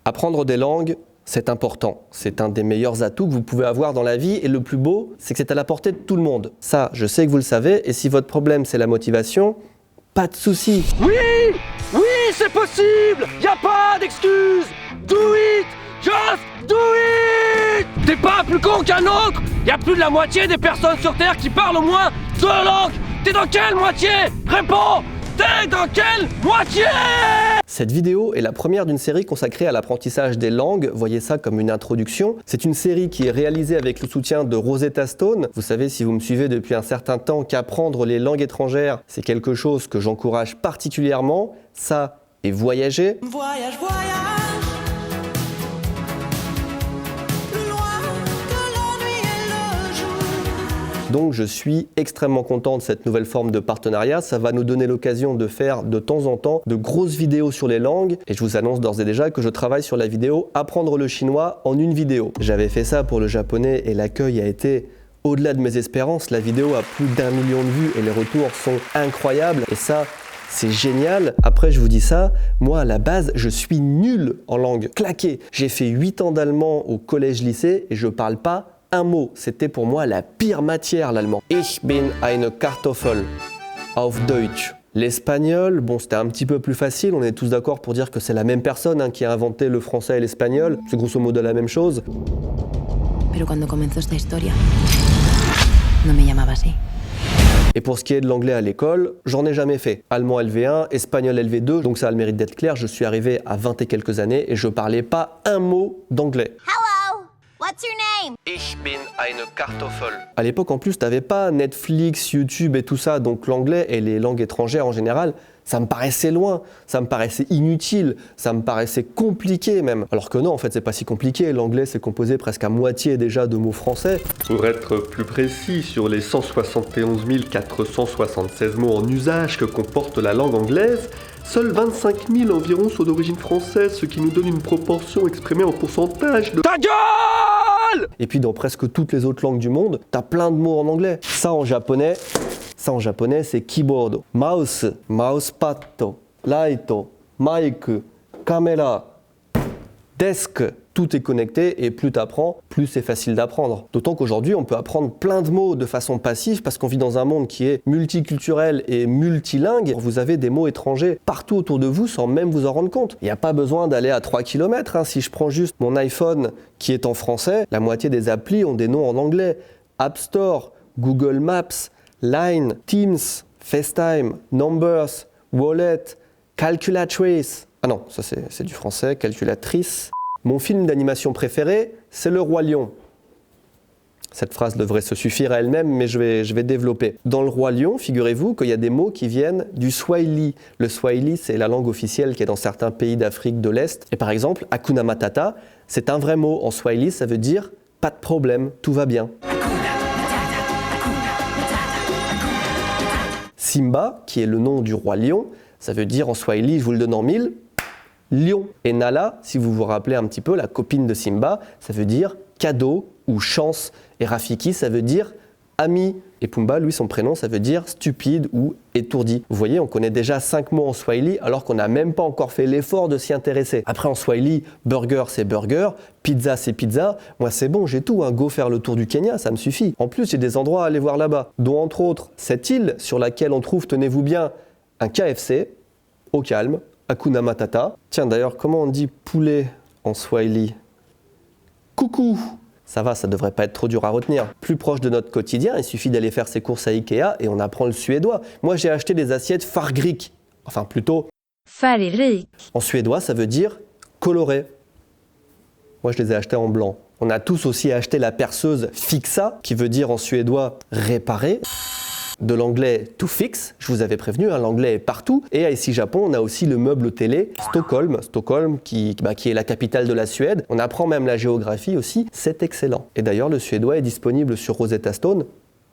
Apprendre des langues, c'est important. C'est un des meilleurs atouts que vous pouvez avoir dans la vie et le plus beau, c'est que c'est à la portée de tout le monde. Ça, je sais que vous le savez et si votre problème c'est la motivation, pas de souci. Oui, oui, c'est possible. Y a pas d'excuses. Do it, just do it. T'es pas plus con qu'un autre. Y a plus de la moitié des personnes sur Terre qui parlent au moins 2 langues. T'es dans quelle moitié? Réponds. T'es dans quelle moitié? Cette vidéo est la première d'une série consacrée à l'apprentissage des langues, voyez ça comme une introduction. C'est une série qui est réalisée avec le soutien de Rosetta Stone. Vous savez, si vous me suivez depuis un certain temps, qu'apprendre les langues étrangères, c'est quelque chose que j'encourage particulièrement. Ça et voyager. Voyage, voyage. Donc je suis extrêmement content de cette nouvelle forme de partenariat. Ça va nous donner l'occasion de faire de temps en temps de grosses vidéos sur les langues. Et je vous annonce d'ores et déjà que je travaille sur la vidéo Apprendre le chinois en une vidéo. J'avais fait ça pour le japonais et l'accueil a été au-delà de mes espérances. La vidéo a plus d'1 million de vues et les retours sont incroyables. Et ça, c'est génial. Après, je vous dis ça, moi à la base, je suis nul en langue, claqué. J'ai fait 8 ans d'allemand au collège-lycée et je parle pas un mot. C'était pour moi la pire matière, l'allemand. Ich bin eine Kartoffel auf Deutsch. L'espagnol, bon, c'était un petit peu plus facile. On est tous d'accord pour dire que c'est la même personne qui a inventé le français et l'espagnol. C'est grosso modo la même chose. Pero cuando comenzó esta historia, no me llamaba así. Et pour ce qui est de l'anglais à l'école, j'en ai jamais fait. Allemand LV1, espagnol LV2, donc ça a le mérite d'être clair, je suis arrivé à 20 et quelques années et je parlais pas un mot d'anglais. Hello, what's your name? Ich bin eine Kartoffel. À l'époque, en plus, t'avais pas Netflix, YouTube et tout ça, donc l'anglais et les langues étrangères en général, ça me paraissait loin, ça me paraissait inutile, ça me paraissait compliqué même. Alors que non, en fait, c'est pas si compliqué. L'anglais, c'est composé presque à moitié déjà de mots français. Pour être plus précis, sur les 171 476 mots en usage que comporte la langue anglaise, seuls 25 000 environ sont d'origine française, ce qui nous donne une proportion exprimée en pourcentage de... Ta gueule! Et puis dans presque toutes les autres langues du monde, t'as plein de mots en anglais. Ça en japonais, c'est keyboard, mouse, mousepad, light, mic, caméra, desk. Tout est connecté et plus t'apprends, plus c'est facile d'apprendre. D'autant qu'aujourd'hui, on peut apprendre plein de mots de façon passive parce qu'on vit dans un monde qui est multiculturel et multilingue. Vous avez des mots étrangers partout autour de vous sans même vous en rendre compte. Il n'y a pas besoin d'aller à 3 km. Si je prends juste mon iPhone qui est en français, la moitié des applis ont des noms en anglais. App Store, Google Maps, Line, Teams, FaceTime, Numbers, Wallet, Calculatrice. Ah non, ça c'est du français, calculatrice. Mon film d'animation préféré, c'est Le Roi Lion. Cette phrase devrait se suffire à elle-même, mais je vais développer. Dans Le Roi Lion, figurez-vous qu'il y a des mots qui viennent du Swahili. Le Swahili, c'est la langue officielle qui est dans certains pays d'Afrique de l'Est. Et par exemple, Hakuna Matata, c'est un vrai mot. En Swahili, ça veut dire « pas de problème, tout va bien ». Simba, qui est le nom du roi lion, ça veut dire en Swahili, je vous le donne en 1000, lion. Et Nala, si vous vous rappelez un petit peu, la copine de Simba, ça veut dire cadeau ou chance. Et Rafiki, ça veut dire ami. Et Pumba, lui, son prénom, ça veut dire stupide ou étourdi. Vous voyez, on connaît déjà 5 mots en Swahili alors qu'on n'a même pas encore fait l'effort de s'y intéresser. Après, en Swahili, burger, c'est burger, pizza, c'est pizza. Moi, c'est bon, j'ai tout. Go faire le tour du Kenya, ça me suffit. En plus, j'ai des endroits à aller voir là-bas, dont entre autres cette île sur laquelle on trouve, tenez-vous bien, un KFC, au calme, Hakuna Matata. Tiens, d'ailleurs, comment on dit poulet en Swahili? Coucou! Ça va, ça devrait pas être trop dur à retenir. Plus proche de notre quotidien, il suffit d'aller faire ses courses à Ikea et on apprend le suédois. Moi, j'ai acheté des assiettes fargrik. Enfin, plutôt... Färgrik. En suédois, ça veut dire coloré. Moi, je les ai achetés en blanc. On a tous aussi acheté la perceuse fixa, qui veut dire en suédois réparer. De l'anglais to fix, je vous avais prévenu, l'anglais est partout. Et à ici Japon, on a aussi le meuble télé Stockholm qui est la capitale de la Suède. On apprend même la géographie aussi, c'est excellent. Et d'ailleurs, le suédois est disponible sur Rosetta Stone,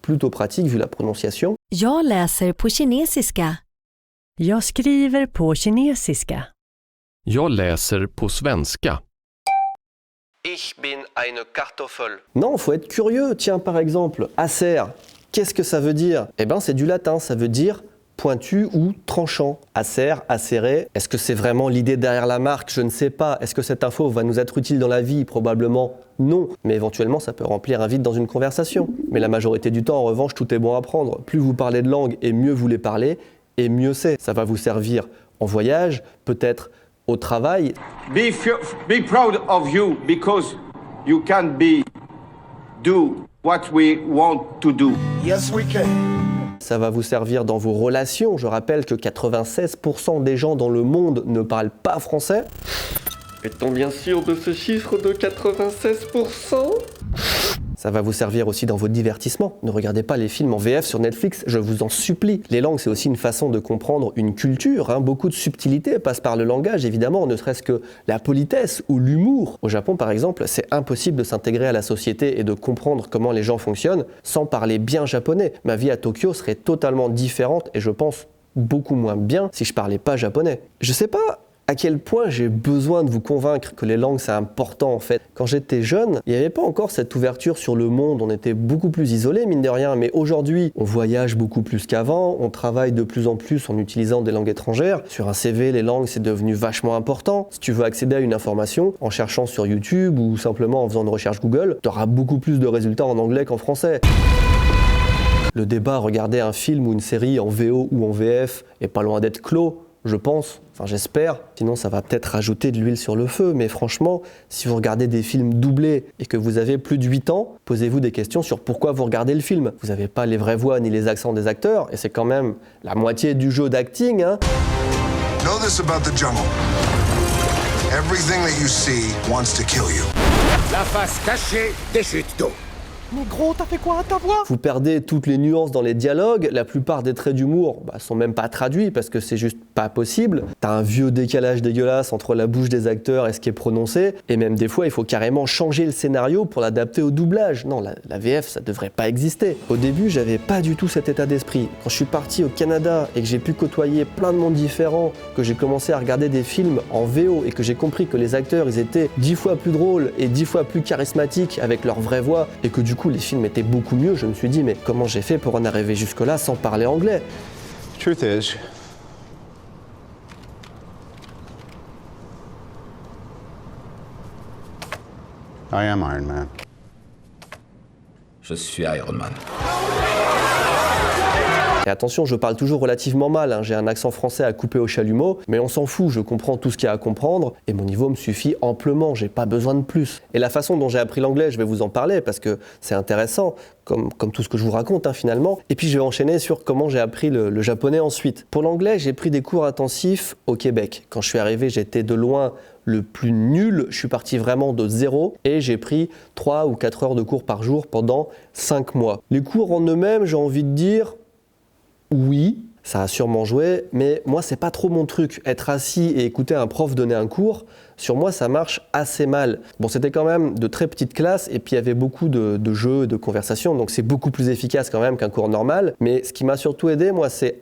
plutôt pratique vu la prononciation. Jag läser på kinesiska. Jag skriver på kinesiska. Jag läser på svenska. Ich bin eine Kartoffel. Non, faut être curieux. Tiens, par exemple, acer. Qu'est-ce que ça veut dire? Eh bien, c'est du latin, ça veut dire pointu ou tranchant. Acer, acéré. Est-ce que c'est vraiment l'idée derrière la marque? Je ne sais pas. Est-ce que cette info va nous être utile dans la vie? Probablement non. Mais éventuellement, ça peut remplir un vide dans une conversation. Mais la majorité du temps, en revanche, tout est bon à prendre. Plus vous parlez de langue et mieux vous les parlez, et mieux c'est. Ça va vous servir en voyage, peut-être au travail. Be proud of you because you can do what we want to do. Yes, we can. Ça va vous servir dans vos relations. Je rappelle que 96% des gens dans le monde ne parlent pas français. Est-on bien sûr de ce chiffre de 96%? Ça va vous servir aussi dans vos divertissements. Ne regardez pas les films en VF sur Netflix, je vous en supplie. Les langues, c'est aussi une façon de comprendre une culture. Beaucoup de subtilités passent par le langage, évidemment, ne serait-ce que la politesse ou l'humour. Au Japon, par exemple, c'est impossible de s'intégrer à la société et de comprendre comment les gens fonctionnent sans parler bien japonais. Ma vie à Tokyo serait totalement différente et je pense beaucoup moins bien si je parlais pas japonais. Je sais pas à quel point j'ai besoin de vous convaincre que les langues c'est important en fait. Quand j'étais jeune, il n'y avait pas encore cette ouverture sur le monde, on était beaucoup plus isolés mine de rien, mais aujourd'hui on voyage beaucoup plus qu'avant, on travaille de plus en plus en utilisant des langues étrangères. Sur un CV, les langues c'est devenu vachement important. Si tu veux accéder à une information, en cherchant sur YouTube ou simplement en faisant une recherche Google, tu auras beaucoup plus de résultats en anglais qu'en français. Le débat à regarder un film ou une série en VO ou en VF est pas loin d'être clos. Je pense, enfin j'espère, sinon ça va peut-être rajouter de l'huile sur le feu, mais franchement, si vous regardez des films doublés et que vous avez plus de 8 ans, posez-vous des questions sur pourquoi vous regardez le film. Vous n'avez pas les vraies voix ni les accents des acteurs, et c'est quand même la moitié du jeu d'acting, hein. Know this about the jungle. Everything that you see wants to kill you. La face cachée des chutes d'eau. Mais gros, t'as fait quoi à ta voix? Vous perdez toutes les nuances dans les dialogues, la plupart des traits d'humour sont même pas traduits parce que c'est juste pas possible. T'as un vieux décalage dégueulasse entre la bouche des acteurs et ce qui est prononcé, et même des fois il faut carrément changer le scénario pour l'adapter au doublage. Non, la VF ça devrait pas exister. Au début j'avais pas du tout cet état d'esprit. Quand je suis parti au Canada et que j'ai pu côtoyer plein de mondes différents, que j'ai commencé à regarder des films en VO et que j'ai compris que les acteurs ils étaient 10 fois plus drôles et 10 fois plus charismatiques avec leur vraie voix, et que du coup les films étaient beaucoup mieux, je me suis dit mais comment j'ai fait pour en arriver jusque-là sans parler anglais? Truth is, I am Iron Man. Je suis Iron Man. Et attention, je parle toujours relativement mal, j'ai un accent français à couper au chalumeau, mais on s'en fout, je comprends tout ce qu'il y a à comprendre, et mon niveau me suffit amplement, j'ai pas besoin de plus. Et la façon dont j'ai appris l'anglais, je vais vous en parler, parce que c'est intéressant, comme tout ce que je vous raconte finalement. Et puis je vais enchaîner sur comment j'ai appris le japonais ensuite. Pour l'anglais, j'ai pris des cours intensifs au Québec. Quand je suis arrivé, j'étais de loin le plus nul, je suis parti vraiment de zéro, et j'ai pris 3 ou 4 heures de cours par jour pendant 5 mois. Les cours en eux-mêmes, j'ai envie de dire, oui, ça a sûrement joué, mais moi c'est pas trop mon truc. Être assis et écouter un prof donner un cours, sur moi ça marche assez mal. Bon, c'était quand même de très petites classes et puis il y avait beaucoup de jeux, de conversations, donc c'est beaucoup plus efficace quand même qu'un cours normal. Mais ce qui m'a surtout aidé, moi, c'est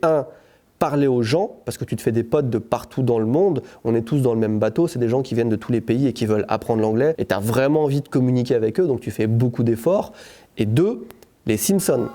parler aux gens, parce que tu te fais des potes de partout dans le monde, on est tous dans le même bateau, c'est des gens qui viennent de tous les pays et qui veulent apprendre l'anglais, et tu as vraiment envie de communiquer avec eux, donc tu fais beaucoup d'efforts. Et 2, les Simpsons.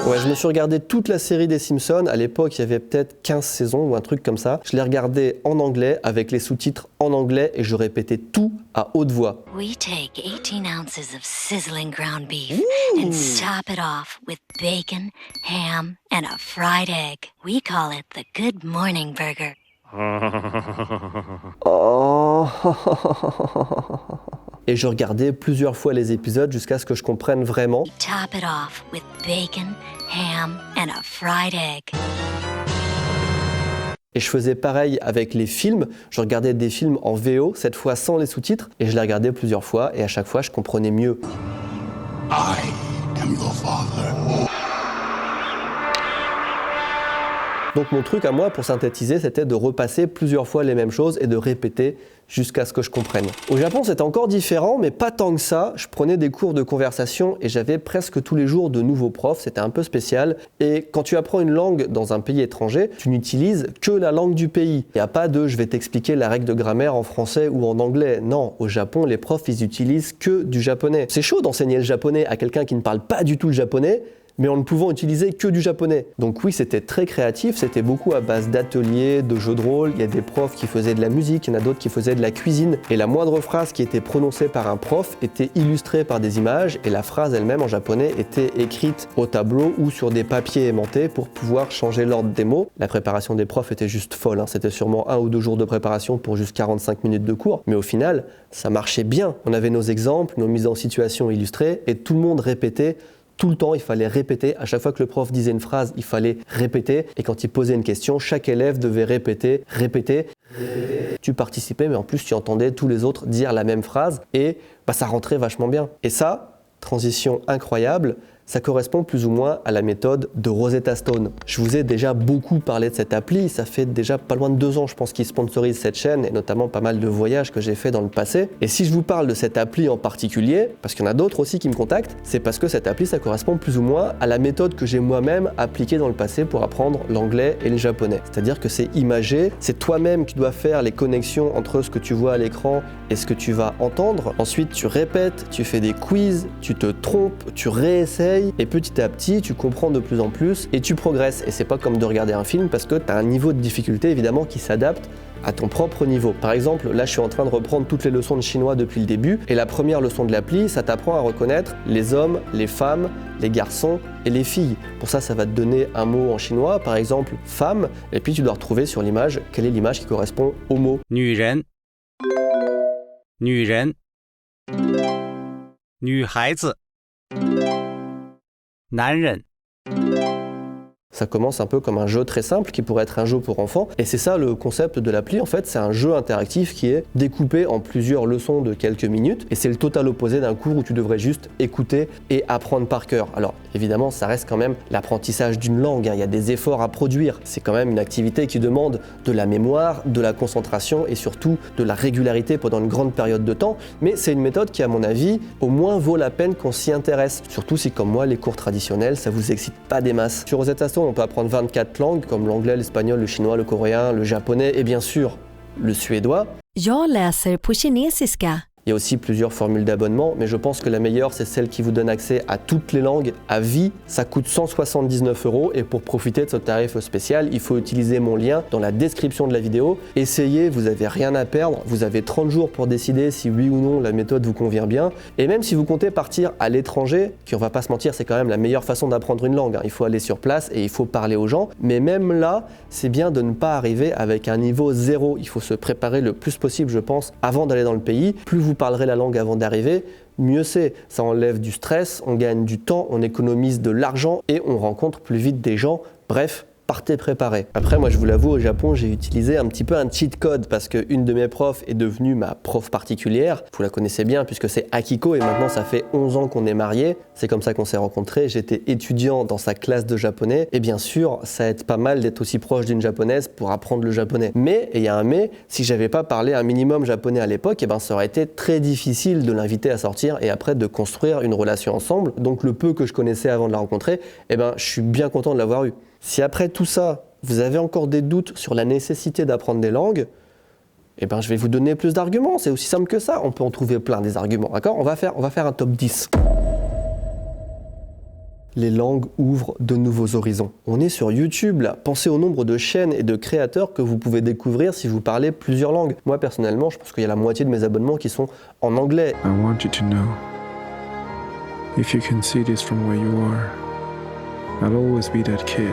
Ouais, je me suis regardé toute la série des Simpsons. À l'époque, il y avait peut-être 15 saisons ou un truc comme ça. Je l'ai regardé en anglais, avec les sous-titres en anglais, et je répétais tout à haute voix. We take 18 ounces of sizzling ground beef and top it off with bacon, ham, and a fried egg. We call it the Good Morning Burger. Oh. Et je regardais plusieurs fois les épisodes jusqu'à ce que je comprenne vraiment. Top it off with bacon, ham, and a fried egg. Et je faisais pareil avec les films. Je regardais des films en VO, cette fois sans les sous-titres, et je les regardais plusieurs fois, et à chaque fois je comprenais mieux. I am your father. Donc mon truc à moi, pour synthétiser, c'était de repasser plusieurs fois les mêmes choses et de répéter jusqu'à ce que je comprenne. Au Japon, c'était encore différent, mais pas tant que ça. Je prenais des cours de conversation et j'avais presque tous les jours de nouveaux profs. C'était un peu spécial. Et quand tu apprends une langue dans un pays étranger, tu n'utilises que la langue du pays. Il n'y a pas de « je vais t'expliquer la règle de grammaire en français ou en anglais ». Non, au Japon, les profs, ils utilisent que du japonais. C'est chaud d'enseigner le japonais à quelqu'un qui ne parle pas du tout le japonais, mais en ne pouvant utiliser que du japonais. Donc oui, c'était très créatif, c'était beaucoup à base d'ateliers, de jeux de rôle. Il y a des profs qui faisaient de la musique, il y en a d'autres qui faisaient de la cuisine. Et la moindre phrase qui était prononcée par un prof était illustrée par des images et la phrase elle-même en japonais était écrite au tableau ou sur des papiers aimantés pour pouvoir changer l'ordre des mots. La préparation des profs était juste folle, hein. C'était sûrement 1 ou 2 jours de préparation pour juste 45 minutes de cours. Mais au final, ça marchait bien. On avait nos exemples, nos mises en situation illustrées et tout le monde répétait. Tout le temps, il fallait répéter. À chaque fois que le prof disait une phrase, il fallait répéter. Et quand il posait une question, chaque élève devait répéter. Tu participais, mais en plus, tu entendais tous les autres dire la même phrase. Et ça rentrait vachement bien. Et ça, transition incroyable, ça correspond plus ou moins à la méthode de Rosetta Stone. Je vous ai déjà beaucoup parlé de cette appli, ça fait déjà pas loin de 2 ans je pense qu'ils sponsorisent cette chaîne et notamment pas mal de voyages que j'ai fait dans le passé. Et si je vous parle de cette appli en particulier, parce qu'il y en a d'autres aussi qui me contactent, c'est parce que cette appli ça correspond plus ou moins à la méthode que j'ai moi-même appliquée dans le passé pour apprendre l'anglais et le japonais. C'est-à-dire que c'est imagé, c'est toi-même qui dois faire les connexions entre ce que tu vois à l'écran et ce que tu vas entendre. Ensuite tu répètes, tu fais des quiz, tu te trompes, tu réessayes. Et petit à petit, tu comprends de plus en plus et tu progresses. Et c'est pas comme de regarder un film parce que tu as un niveau de difficulté évidemment qui s'adapte à ton propre niveau. Par exemple, là je suis en train de reprendre toutes les leçons de chinois depuis le début et la première leçon de l'appli, ça t'apprend à reconnaître les hommes, les femmes, les garçons et les filles. Pour ça, ça va te donner un mot en chinois, par exemple femme, et puis tu dois retrouver sur l'image quelle est l'image qui correspond au mot. 女人，女人，女孩子，男人。 Ça commence un peu comme un jeu très simple qui pourrait être un jeu pour enfants. Et c'est ça le concept de l'appli en fait, c'est un jeu interactif qui est découpé en plusieurs leçons de quelques minutes. Et c'est le total opposé d'un cours où tu devrais juste écouter et apprendre par cœur. Alors évidemment, ça reste quand même l'apprentissage d'une langue, hein. Il y a des efforts à produire. C'est quand même une activité qui demande de la mémoire, de la concentration et surtout de la régularité pendant une grande période de temps. Mais c'est une méthode qui, à mon avis, au moins vaut la peine qu'on s'y intéresse. Surtout si, comme moi, les cours traditionnels, ça vous excite pas des masses. Sur Rosetta Stone, on peut apprendre 24 langues comme l'anglais, l'espagnol, le chinois, le coréen, le japonais et bien sûr le suédois. Jag läser på kinesiska. Il y a aussi plusieurs formules d'abonnement, mais je pense que la meilleure, c'est celle qui vous donne accès à toutes les langues à vie. Ça coûte 179 € et pour profiter de ce tarif spécial, il faut utiliser mon lien dans la description de la vidéo. Essayez, vous n'avez rien à perdre. Vous avez 30 jours pour décider si oui ou non la méthode vous convient bien. Et même si vous comptez partir à l'étranger, qui on va pas se mentir, c'est quand même la meilleure façon d'apprendre une langue, hein. Il faut aller sur place et il faut parler aux gens. Mais même là, c'est bien de ne pas arriver avec un niveau 0. Il faut se préparer le plus possible, je pense, avant d'aller dans le pays. Plus vous parlerez la langue avant d'arriver, mieux c'est. Ça enlève du stress, on gagne du temps, on économise de l'argent et on rencontre plus vite des gens. Bref, partez préparé. Après, moi je vous l'avoue, au Japon, j'ai utilisé un petit peu un cheat code parce qu'une de mes profs est devenue ma prof particulière. Vous la connaissez bien puisque c'est Akiko et maintenant ça fait 11 ans qu'on est mariés. C'est comme ça qu'on s'est rencontrés. J'étais étudiant dans sa classe de japonais et bien sûr, ça aide pas mal d'être aussi proche d'une japonaise pour apprendre le japonais. Mais, et il y a un mais, si j'avais pas parlé un minimum japonais à l'époque, ça aurait été très difficile de l'inviter à sortir et après de construire une relation ensemble. Donc le peu que je connaissais avant de la rencontrer, je suis bien content de l'avoir eu. Si après tout ça, vous avez encore des doutes sur la nécessité d'apprendre des langues, je vais vous donner plus d'arguments. C'est aussi simple que ça. On peut en trouver plein des arguments. D'accord ? On va faire un top 10. Les langues ouvrent de nouveaux horizons. On est sur YouTube là. Pensez au nombre de chaînes et de créateurs que vous pouvez découvrir si vous parlez plusieurs langues. Moi personnellement, je pense qu'il y a la moitié de mes abonnements qui sont en anglais. I want you to know, if you can see this from where you are, I'll always be that kid.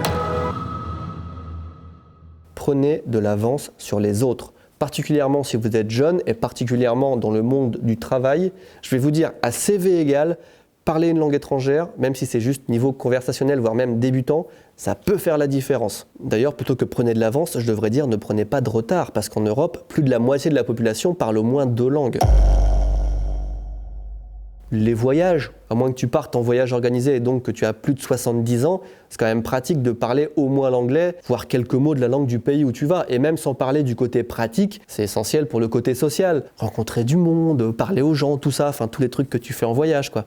Prenez de l'avance sur les autres, particulièrement si vous êtes jeune et particulièrement dans le monde du travail. Je vais vous dire, à CV égal, parler une langue étrangère, même si c'est juste niveau conversationnel, voire même débutant, ça peut faire la différence. D'ailleurs, plutôt que prenez de l'avance, je devrais dire ne prenez pas de retard, parce qu'en Europe, plus de la moitié de la population parle au moins 2 langues. les voyages, à moins que tu partes en voyage organisé et donc que tu as plus de 70 ans, c'est quand même pratique de parler au moins l'anglais, voire quelques mots de la langue du pays où tu vas. Et même sans parler du côté pratique, c'est essentiel pour le côté social. Rencontrer du monde, parler aux gens, tout ça, enfin tous les trucs que tu fais en voyage, quoi.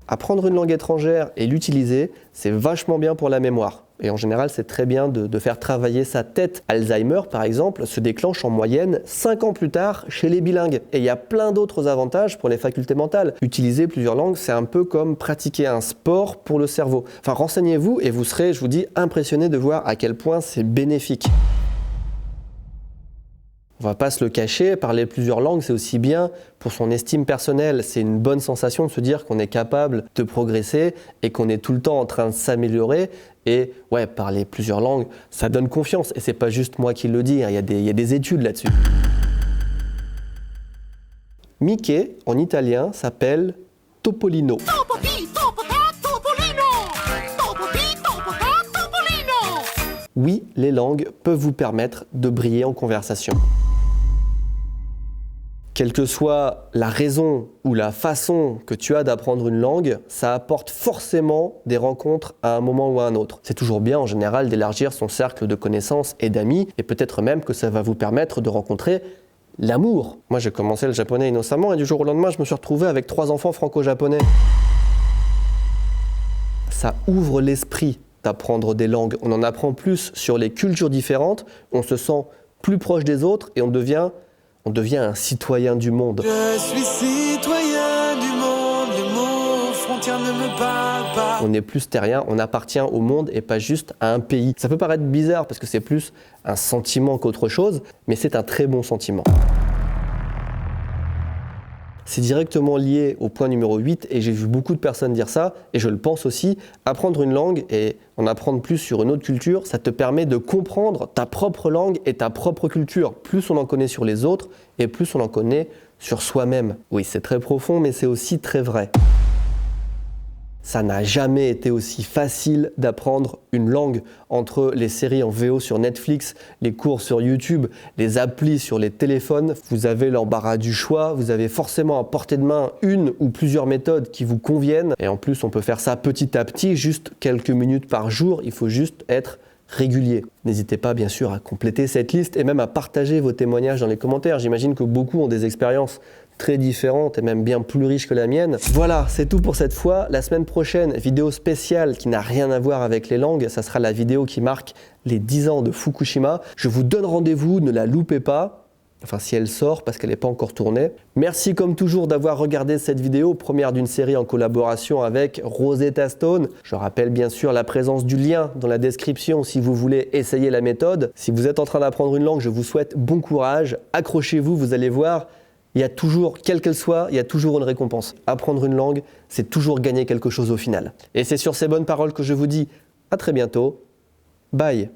Apprendre une langue étrangère et l'utiliser, c'est vachement bien pour la mémoire. Et en général, c'est très bien de faire travailler sa tête. Alzheimer, par exemple, se déclenche en moyenne 5 ans plus tard chez les bilingues. Et il y a plein d'autres avantages pour les facultés mentales. Utiliser plusieurs langues, c'est un peu comme pratiquer un sport pour le cerveau. Enfin, renseignez-vous et vous serez, je vous dis, impressionné de voir à quel point c'est bénéfique. On va pas se le cacher, parler plusieurs langues, c'est aussi bien pour son estime personnelle. C'est une bonne sensation de se dire qu'on est capable de progresser et qu'on est tout le temps en train de s'améliorer. Et ouais, parler plusieurs langues, ça donne confiance. Et c'est pas juste moi qui le dis, hein, il y a des études là-dessus. Mickey, en italien, s'appelle Topolino. Oui, les langues peuvent vous permettre de briller en conversation. Quelle que soit la raison ou la façon que tu as d'apprendre une langue, ça apporte forcément des rencontres à un moment ou à un autre. C'est toujours bien en général d'élargir son cercle de connaissances et d'amis, et peut-être même que ça va vous permettre de rencontrer l'amour. Moi j'ai commencé le japonais innocemment et du jour au lendemain je me suis retrouvé avec 3 enfants franco-japonais. Ça ouvre l'esprit d'apprendre des langues. On en apprend plus sur les cultures différentes, on se sent plus proche des autres et on devient un citoyen du monde. Je suis citoyen du monde, les mots, frontières ne me parlent pas. On n'est plus terrien, on appartient au monde et pas juste à un pays. Ça peut paraître bizarre parce que c'est plus un sentiment qu'autre chose, mais c'est un très bon sentiment. C'est directement lié au point numéro 8 et j'ai vu beaucoup de personnes dire ça et je le pense aussi. Apprendre une langue et en apprendre plus sur une autre culture, ça te permet de comprendre ta propre langue et ta propre culture. Plus on en connaît sur les autres et plus on en connaît sur soi-même. Oui, c'est très profond mais c'est aussi très vrai. Ça n'a jamais été aussi facile d'apprendre une langue entre les séries en VO sur Netflix, les cours sur YouTube, les applis sur les téléphones. Vous avez l'embarras du choix, vous avez forcément à portée de main une ou plusieurs méthodes qui vous conviennent. Et en plus, on peut faire ça petit à petit, juste quelques minutes par jour. Il faut juste être régulier. N'hésitez pas bien sûr à compléter cette liste et même à partager vos témoignages dans les commentaires. J'imagine que beaucoup ont des expériences très différentes et même bien plus riches que la mienne. Voilà, c'est tout pour cette fois. La semaine prochaine, vidéo spéciale qui n'a rien à voir avec les langues. Ça sera la vidéo qui marque les 10 ans de Fukushima. Je vous donne rendez-vous, ne la loupez pas. Enfin, si elle sort, parce qu'elle n'est pas encore tournée. Merci comme toujours d'avoir regardé cette vidéo, première d'une série en collaboration avec Rosetta Stone. Je rappelle bien sûr la présence du lien dans la description si vous voulez essayer la méthode. Si vous êtes en train d'apprendre une langue, je vous souhaite bon courage. Accrochez-vous, vous allez voir. Il y a toujours, quelle qu'elle soit, il y a toujours une récompense. Apprendre une langue, c'est toujours gagner quelque chose au final. Et c'est sur ces bonnes paroles que je vous dis à très bientôt. Bye.